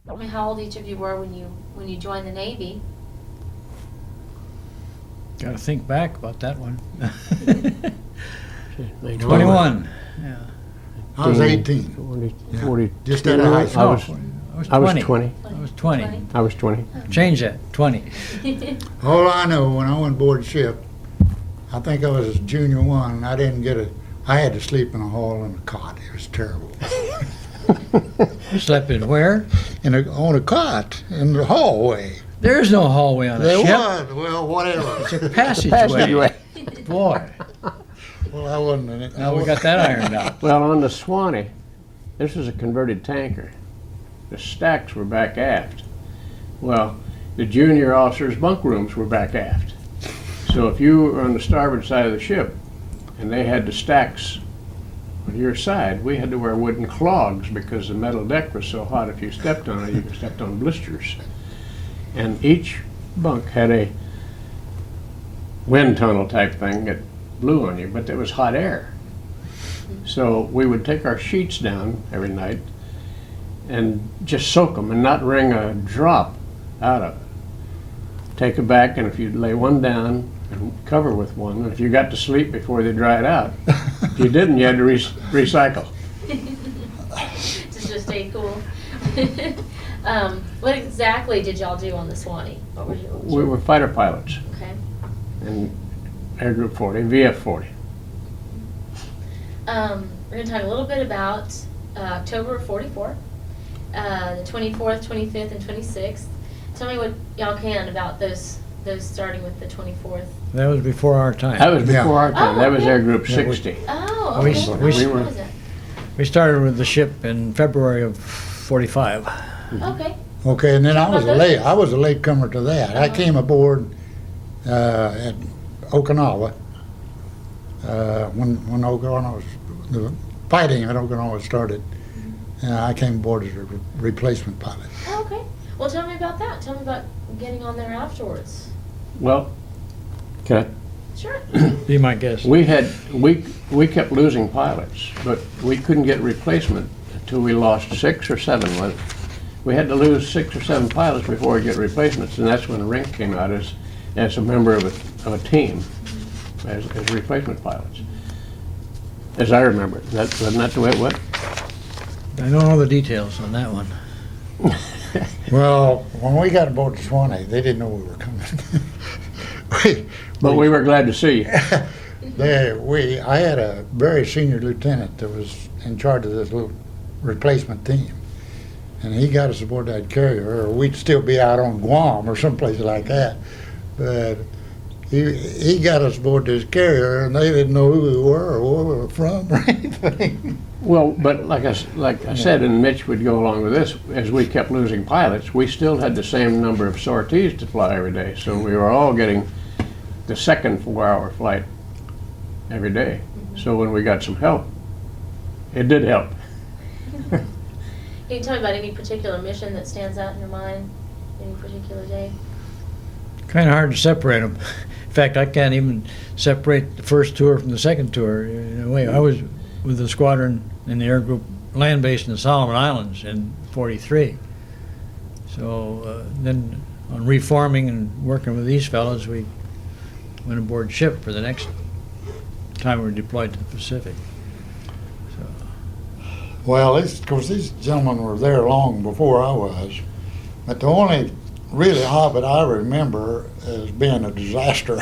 Tell me how old each of you were when you joined the Navy. Got to think back about that one. 21. 21. Yeah. I was 18. 40, Yeah. 40. Just out of high school. I was 20. I was 20. I was 20. Change that, 20. All I know, when I went aboard ship, I think I was junior one, I didn't get I had to sleep in a hall in a cot. It was terrible. You slept in where? On a cot in the hallway. There is no hallway on a There ship. was. Well, whatever. It's a passageway. Boy, Well, I wasn't in it. now we got that ironed out. Well, on the Suwannee, this was a converted tanker. The stacks were back aft. Well, the junior officers' bunk rooms were back aft. So if you were on the starboard side of the ship and they had the stacks on your side, we had to wear wooden clogs because the metal deck was so hot if you stepped on it, you stepped on blisters. And each bunk had a wind tunnel type thing that blew on you, but there was hot air. So we would take our sheets down every night and just soak them and not wring a drop out of it. Take it back, and if you lay one down and cover with one, and if you got to sleep before they dried out, if you didn't, you had to recycle. Just to stay cool. What exactly did y'all do on the Suwannee? What was We were fighter pilots Okay. in Air Group 40, VF 40. We're going to talk a little bit about October of 44, the 24th, 25th, and 26th. Tell me what y'all can about those starting with the 24th. That was before our time. That was before our time. Oh, That was okay. Air Group Yeah, we- 60. Oh, We- okay. we- What was it? We started with the ship in February of 45. Okay. Okay, and then I was How a about late. those? I was a late comer to that. I came aboard at Okinawa when Okinawa was the fighting at Okinawa started. And I came aboard as a replacement pilot. Oh, okay. Well, tell me about that. Tell me about getting on there afterwards. Well, okay. Sure. Be my guest. We kept losing pilots, but we couldn't get replacement until we lost 6 or 7. We had to lose 6 or 7 pilots before we get replacements, and that's when Rink came out as a member of a team as replacement pilots. As I remember it, wasn't that the way it went? I don't know the details on that one. Well, when we got aboard the Suwannee, they didn't know we were coming. But we were glad to see you. I had a very senior lieutenant that was in charge of this little replacement team. And he got us aboard that carrier, or we'd still be out on Guam or someplace like that. But he got us aboard this carrier, and they didn't know who we were or where we were from or anything. Well, but like I said, and Mitch would go along with this, as we kept losing pilots, we still had the same number of sorties to fly every day. So we were all getting the second 4-hour flight every day. So when we got some help, it did help. Can you tell me about any particular mission that stands out in your mind? Any particular day? Kind of hard to separate them. In fact, I can't even separate the first tour from the second tour. In a way, I was with the squadron in the air group land base in the Solomon Islands in 43. So then on reforming and working with these fellows, we went aboard ship for the next time we were deployed to the Pacific. Well, of course, these gentlemen were there long before I was. But the only really hobbit I remember as being a disaster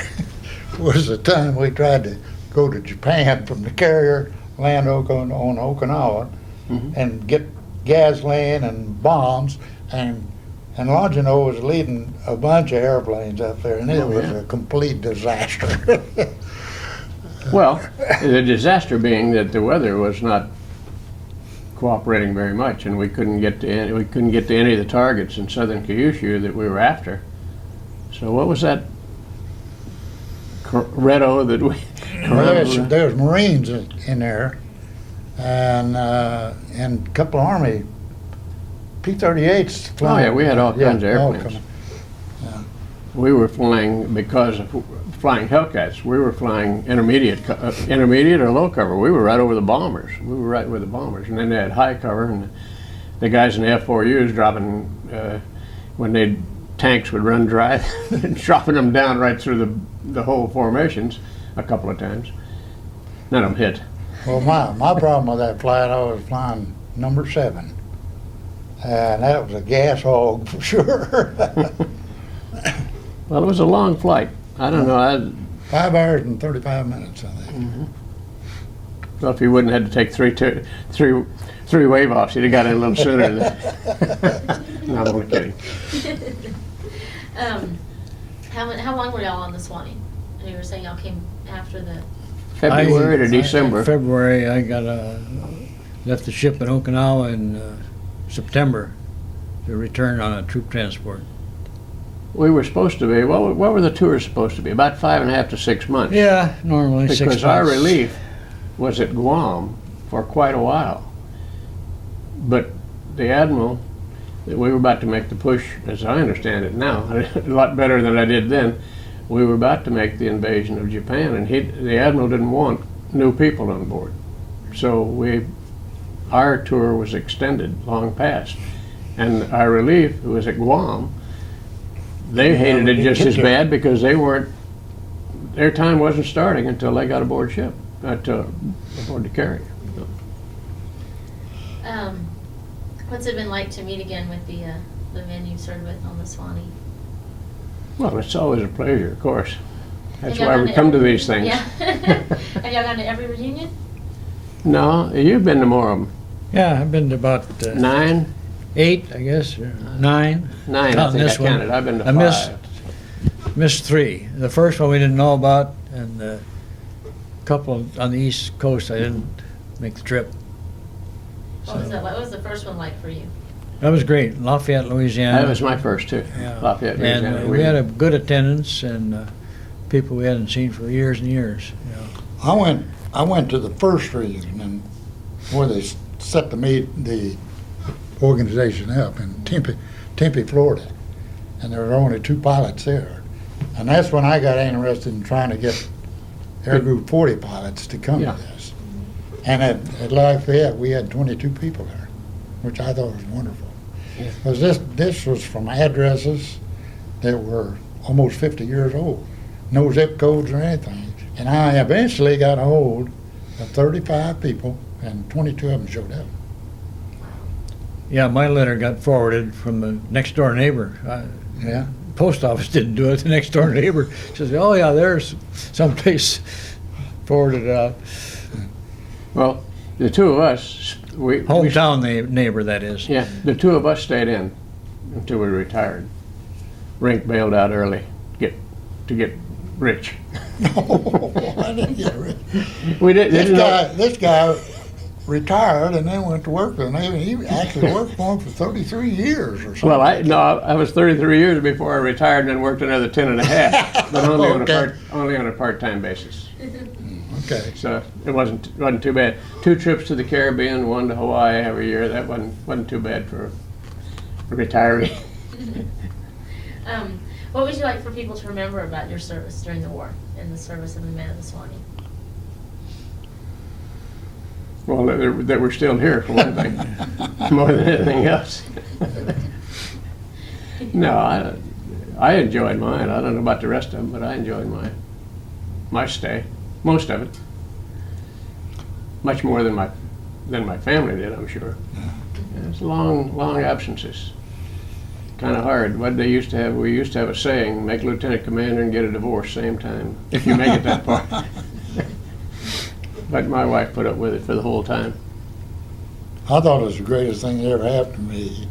was the time we tried to go to Japan from the carrier, land on Okinawa, and get gasoline and bombs, and Longino was leading a bunch of airplanes up there, and it was a complete disaster. Well, the disaster being that the weather was not cooperating very much, and we couldn't get to any of the targets in southern Kyushu that we were after. So what was that Corretto that we? There's Marines in there, and a couple of Army P-38s flying. Oh yeah, we had all kinds of airplanes. Yeah. We were flying because flying Hellcats. We were flying intermediate or low cover. We were right over the bombers. We were right with the bombers. And then they had high cover, and the guys in the F4Us dropping, when tanks would run dry, dropping them down right through the whole formations a couple of times. None of them hit. Well, my problem with that flight, I was flying number 7. And that was a gas hog for sure. Well, it was a long flight. I don't know. 5 hours and 35 minutes, I think. Well, if you wouldn't have had to take three wave offs, you'd have got in a little sooner. No, I'm only kidding. How long were y'all on the Suwannee? And you were saying y'all came after the. February to December. February, I left the ship in Okinawa in September to return on a troop transport. We were supposed to be, what were the tours supposed to be? About 5.5 to 6 months. Yeah, normally 6 months. Because our relief was at Guam for quite a while. But the Admiral, we were about to make the push, as I understand it now, a lot better than I did then. We were about to make the invasion of Japan, and the Admiral didn't want new people on board. So our tour was extended long past. And our relief, who was at Guam, they hated it just as bad because their time wasn't starting until they got aboard ship, aboard the carrier. What's it been like to meet again with the men you served with on the Suwannee? Well, it's always a pleasure, of course. That's Have why y'all we gone come to these things. Yeah. Have y'all gone to every reunion? No, you've been to more of them. Yeah, I've been to about 9? 8, I guess, or 9. 9, I Counting think I this one. counted. I've been to I 5. missed 3. The first one we didn't know about, and a couple on the East Coast I didn't make the trip. What was that like? What was the first one like for you? That was great. Lafayette, Louisiana. That was my first, too. Yeah. Lafayette, Louisiana. And we had a good attendance and people we hadn't seen for years and years. You know. I went to the first reunion and where they set the organization up in Tempe, Florida, and there were only 2 pilots there, and that's when I got interested in trying to get Air Group 40 pilots to come Yeah. to this. And at Lafayette, we had 22 people there, which I thought was wonderful. Yeah. Because this was from addresses that were almost 50 years old, no zip codes or anything. And I eventually got a hold of 35 people, and 22 of them showed up. Yeah, my letter got forwarded from the next door neighbor. Yeah. Post office didn't do it. The next door neighbor says, "Oh yeah, there's someplace forwarded it out." Well, the 2 of us, Hometown neighbor, that is. yeah, the 2 of us stayed in until we retired. Rink bailed out early to get rich. No, I didn't get rich. We didn't know. This guy retired and then went to work for the Navy. He actually worked for him for 33 years or something. Well, I was 33 years before I retired and then worked another 10 and a half, but only on a part-time basis. Okay. So it wasn't too bad. 2 trips to the Caribbean, 1 to Hawaii every year. That wasn't too bad for a retiree. What would you like for people to remember about your service during the war and the service of the men of the Suwannee? Well, that we're still here, for one thing, more than anything else. No, I enjoyed mine. I don't know about the rest of them, but I enjoyed my stay, most of it, much more than my family did, I'm sure. Yeah, it's long absences. Kind of hard. What they used to have, we used to have a saying: make lieutenant commander and get a divorce same time, if you make it that far. But my wife put up with it for the whole time. I thought it was the greatest thing that ever happened to me.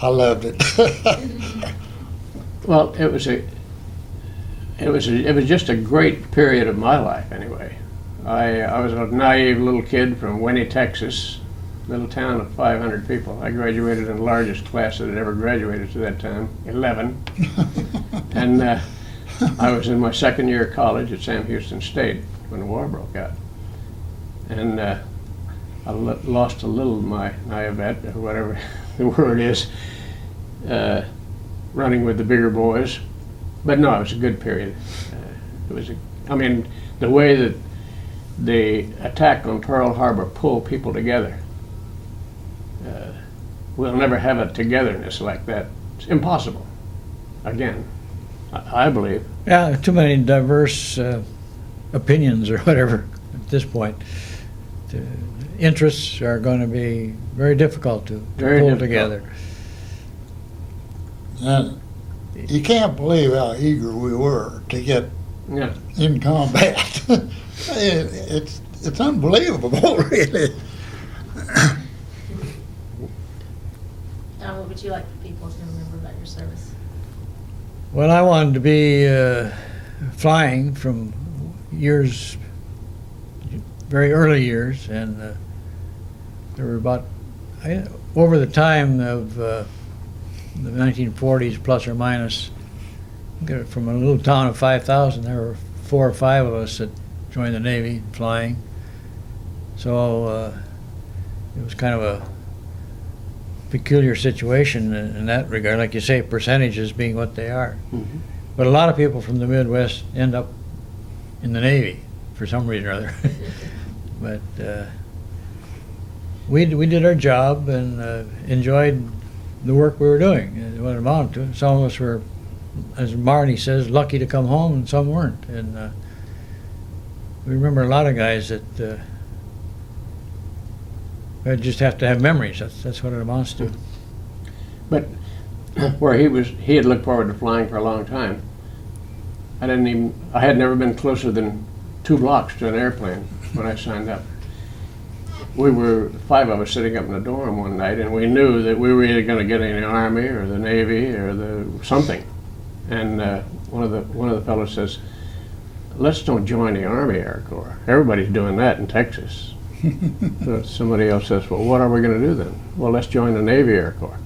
I loved it. Well, it was just a great period of my life anyway. I was a naive little kid from Winnie, Texas, little town of 500 people. I graduated in the largest class that had ever graduated to that time, 11. And I was in my 2nd year of college at Sam Houston State when the war broke out. And I lost a little of my naivete, or whatever the word is, running with the bigger boys. But no, it was a good period. It was, I mean, the way that the attack on Pearl Harbor pulled people together. We'll never have a togetherness like that. It's impossible. Again, I believe. Yeah, too many diverse opinions or whatever at this point. The interests are going to be very difficult to Very pull difficult. together. And you can't believe how eager we were to get Yeah. in combat. It's unbelievable, really. What would you like for people to remember about your service? Well, I wanted to be flying from years, very early years, and there were about, over the time of the 1940s, plus or minus, from a little town of 5,000, there were 4 or 5 of us that joined the Navy flying. So it was kind of a peculiar situation in that regard, like you say, percentages being what they are. Mhm. But a lot of people from the Midwest end up in the Navy for some reason or other. But we did our job and enjoyed the work we were doing, what it amounted to. Some of us were, as Marty says, lucky to come home, and some weren't. And we remember a lot of guys that just have to have memories. That's what it amounts to. But where he had looked forward to flying for a long time. I had never been closer than 2 blocks to an airplane when I signed up. We were 5 of us sitting up in the dorm one night, and we knew that we were either going to get in the Army or the Navy or the something. And one of the fellows says, "Let's don't join the Army Air Corps. Everybody's doing that in Texas." So somebody else says, "Well, what are we going to do then?" "Well, let's join the Navy Air Corps."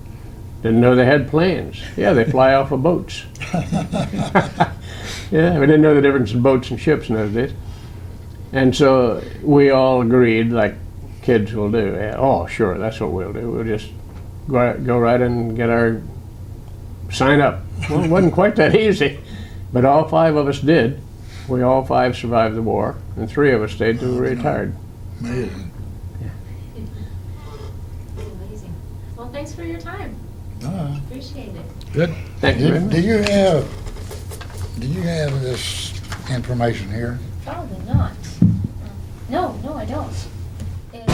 Didn't know they had planes. Yeah, they fly off of boats. Yeah, we didn't know the difference in boats and ships in those days. And so we all agreed, like kids will do. Yeah, oh, sure, that's what we'll do. We'll just go right and get our sign up. Well, it wasn't quite that easy, but all 5 of us did. We all 5 survived the war, and 3 of us stayed till we retired. Amazing. Amazing. Well, thanks for your time. Appreciate it. Good. Thank you very much. Do you have this information here? Probably not. No, I don't. And-